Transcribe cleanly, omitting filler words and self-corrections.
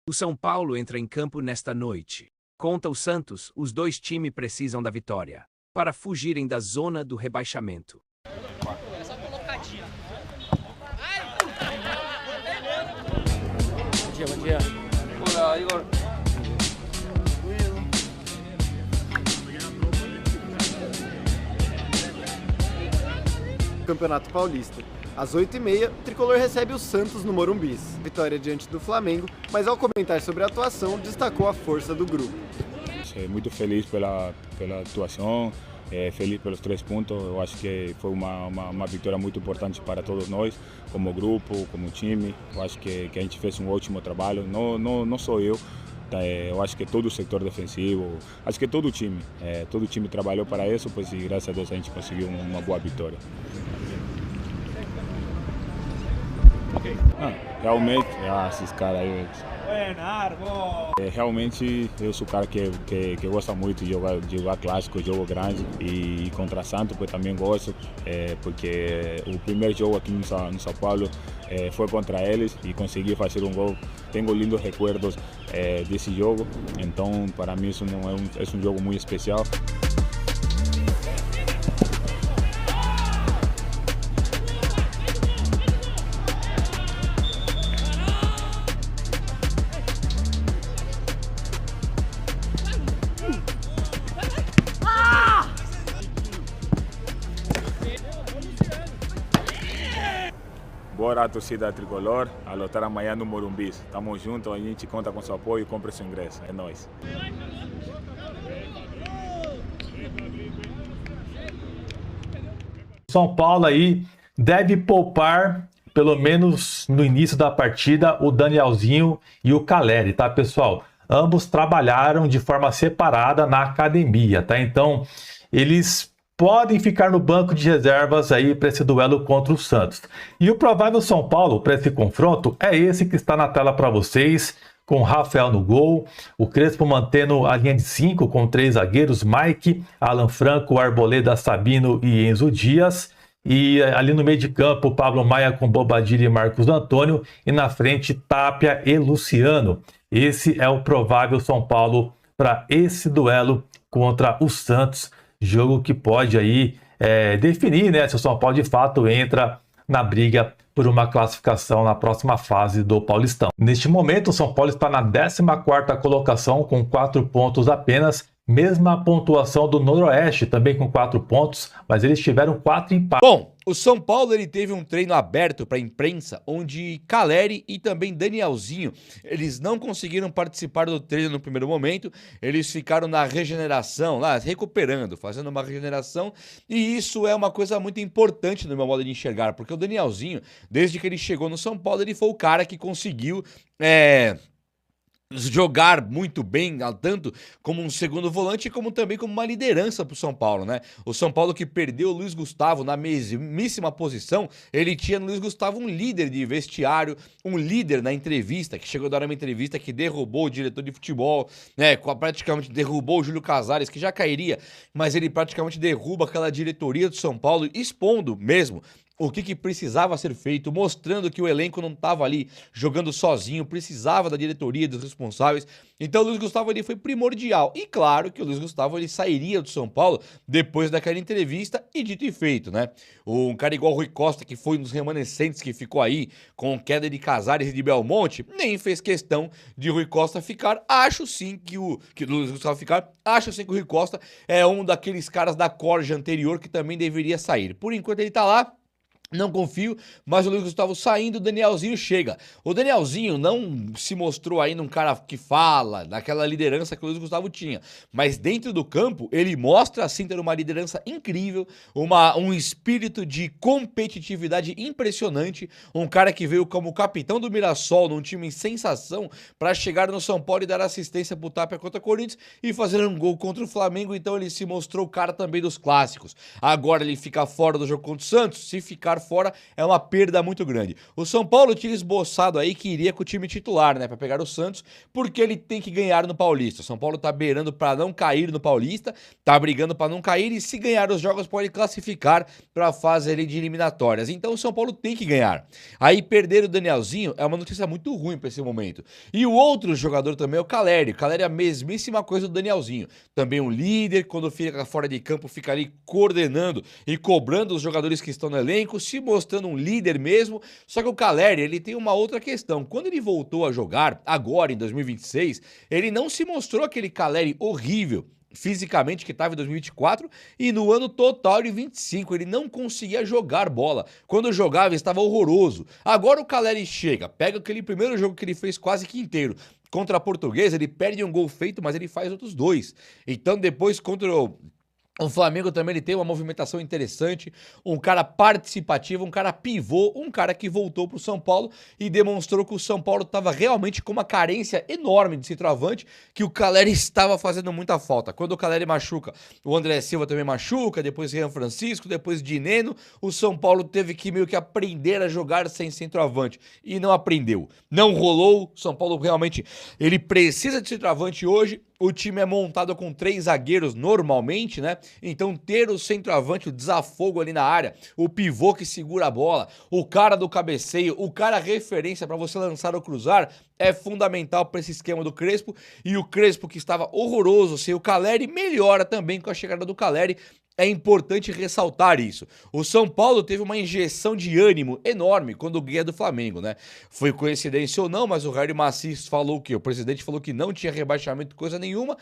O São Paulo entra em campo nesta noite. Contra o Santos, os dois times precisam da vitória para fugirem da zona do rebaixamento. Bom dia. Olá, Igor. Campeonato Paulista. Às 8h30, o Tricolor recebe o Santos no Morumbi. Vitória diante do Flamengo, mas ao comentar sobre a atuação, destacou a força do grupo. Muito feliz pela atuação, feliz pelos 3 pontos. Eu acho que foi uma vitória muito importante para todos nós, como grupo, como time. Eu acho que a gente fez um ótimo trabalho, não só eu. Eu acho que todo o setor defensivo, acho que todo o time trabalhou para isso, pois e graças a Deus a gente conseguiu uma boa vitória. Realmente, esses caras aí. Realmente eu sou o cara que gosta muito de jogar clássico, jogo grande, e contra Santos eu também gosto, porque o primeiro jogo aqui no São Paulo foi contra eles e consegui fazer um gol. Tenho lindos recuerdos desse jogo, então para mim isso não é um jogo muito especial. Bora a torcida tricolor, a lutar amanhã no Morumbi. Tamo junto, a gente conta com seu apoio e compra seu ingresso. É nóis. São Paulo aí deve poupar, pelo menos no início da partida, o Danielzinho e o Caleri, tá, pessoal? Ambos trabalharam de forma separada na academia, tá? Então, eles podem ficar no banco de reservas aí para esse duelo contra o Santos. E o provável São Paulo para esse confronto é esse que está na tela para vocês, com Rafael no gol, o Crespo mantendo a linha de 5 com 3 zagueiros, Mike, Alan Franco, Arboleda, Sabino e Enzo Dias. E ali no meio de campo, Pablo Maia com Bobadilla e Marcos Antônio. E na frente, Tapia e Luciano. Esse é o provável São Paulo para esse duelo contra o Santos. Jogo que pode aí definir, né, se o São Paulo de fato entra na briga por uma classificação na próxima fase do Paulistão. Neste momento, o São Paulo está na 14ª colocação com 4 pontos apenas. Mesma pontuação do Noroeste, também com 4 pontos, mas eles tiveram 4 empates. Bom, o São Paulo ele teve um treino aberto para a imprensa, onde Caleri e também Danielzinho, eles não conseguiram participar do treino no primeiro momento, eles ficaram na regeneração, lá recuperando, fazendo uma regeneração, e isso é uma coisa muito importante no meu modo de enxergar, porque o Danielzinho, desde que ele chegou no São Paulo, ele foi o cara que conseguiu jogar muito bem, tanto como um segundo volante, como também como uma liderança para o São Paulo, né? O São Paulo que perdeu o Luiz Gustavo na mesmíssima posição, ele tinha no Luiz Gustavo um líder de vestiário, um líder na entrevista, que chegou a dar uma entrevista que derrubou o diretor de futebol, né? Praticamente derrubou o Júlio Casares, que já cairia, mas ele praticamente derruba aquela diretoria do São Paulo, expondo mesmo o que precisava ser feito, mostrando que o elenco não estava ali jogando sozinho, precisava da diretoria, dos responsáveis. Então o Luiz Gustavo ele foi primordial. E claro que o Luiz Gustavo ele sairia do São Paulo depois daquela entrevista e dito e feito, né? Um cara igual o Rui Costa, que foi um dos remanescentes que ficou aí com queda de Casares e de Belmonte, nem fez questão de Rui Costa ficar. Acho sim que o Luiz Gustavo ficar. Acho sim que o Rui Costa é um daqueles caras da corja anterior que também deveria sair. Por enquanto ele tá lá. Não confio, mas o Luiz Gustavo saindo, o Danielzinho chega. O Danielzinho não se mostrou ainda um cara que fala, naquela liderança que o Luiz Gustavo tinha. Mas dentro do campo, ele mostra sim ter uma liderança incrível, um espírito de competitividade impressionante. Um cara que veio como capitão do Mirassol, num time em sensação, para chegar no São Paulo e dar assistência pro Tapia contra o Corinthians e fazer um gol contra o Flamengo. Então ele se mostrou o cara também dos clássicos. Agora ele fica fora do jogo contra o Santos. Se ficar ficar fora é uma perda muito grande. O São Paulo tinha esboçado aí que iria com o time titular, né, para pegar o Santos, porque ele tem que ganhar no Paulista. O São Paulo tá beirando para não cair no Paulista, tá brigando para não cair e se ganhar os jogos pode classificar para a fase ali de eliminatórias. Então o São Paulo tem que ganhar. Aí perder o Danielzinho é uma notícia muito ruim para esse momento. E o outro jogador também é o Caleri. O Caleri é a mesmíssima coisa do Danielzinho. Também um líder, quando fica fora de campo, fica ali coordenando e cobrando os jogadores que estão no elenco, se mostrando um líder mesmo. Só que o Caleri, ele tem uma outra questão. Quando ele voltou a jogar, agora em 2026, ele não se mostrou aquele Caleri horrível fisicamente que estava em 2024 e no ano total de 25 ele não conseguia jogar bola. Quando jogava estava horroroso. Agora o Caleri chega, pega aquele primeiro jogo que ele fez quase que inteiro contra a Portuguesa, ele perde um gol feito, mas ele faz outros 2. Então depois contra o Flamengo também ele tem uma movimentação interessante, um cara participativo, um cara pivô, um cara que voltou para o São Paulo e demonstrou que o São Paulo estava realmente com uma carência enorme de centroavante, que o Caleri estava fazendo muita falta. Quando o Caleri machuca, o André Silva também machuca, depois Rian Francisco, depois Dineno, o São Paulo teve que meio que aprender a jogar sem centroavante e não aprendeu. Não rolou, o São Paulo realmente ele precisa de centroavante hoje. O time é montado com 3 zagueiros normalmente, né? Então ter o centroavante, o desafogo ali na área, o pivô que segura a bola, o cara do cabeceio, o cara referência para você lançar ou cruzar, é fundamental para esse esquema do Crespo. E o Crespo, que estava horroroso sem o Caleri, melhora também com a chegada do Caleri. É importante ressaltar isso. O São Paulo teve uma injeção de ânimo enorme quando ganha do Flamengo, né? Foi coincidência ou não, mas o Jair Maciço falou que o presidente falou que não tinha rebaixamento, coisa nenhuma.